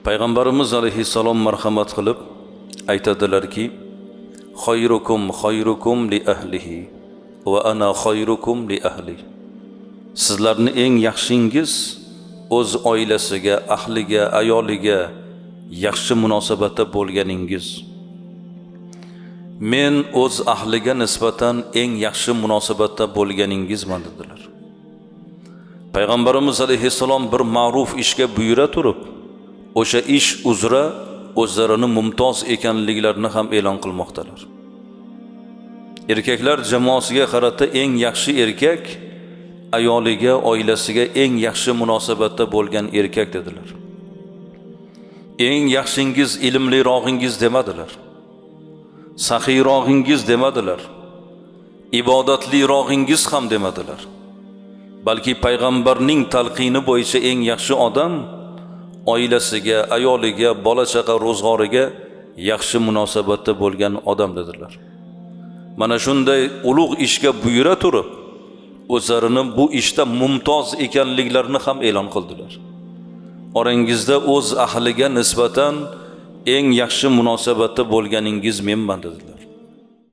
Payg'ambarimiz alayhissalom marhamat qilib aytadilarki, "Khayrukum khayrukum li ahlihi va ana khayrukum li ahli." Sizlarning eng yaxshingiz o'z oilasiga, ahliga, ayoliga yaxshi munosabatda bo'lganingiz. Men o'z ahliga nisbatan eng yaxshi munosabatda bo'lganingizman dedilar. Payg'ambarimiz alayhissalom bir ma'ruf ishga buyura turib, o'sha ish uzra o'zlarini mumtoz ekanliklarini ham e'lon qilmoqdalar. Erkaklar jamoasiga qarata eng yaxshi erkak ayoliga, oilasiga eng yaxshi munosabatda bo'lgan erkak dedilar. Eng yaxshingiz ilmlirog'ingiz demadilar. Saxiyrog'ingiz demadilar. Ibodatlirog'ingiz ham demadilar. Balki payg'ambarning talqini bo'yicha eng yaxshi odam oilasiga, ayoliga, bola-chaqa ro'zg'origa yaxshi munosabatda bo'lgan odam dedilar. Mana shunday ulug' ishga buyura turib, o'zlarini bu ishda mumtoz ekanliklarini ham e'lon qildilar. Orangizda o'z ahliga nisbatan eng yaxshi munosabatda bo'lganingiz menman dedilar.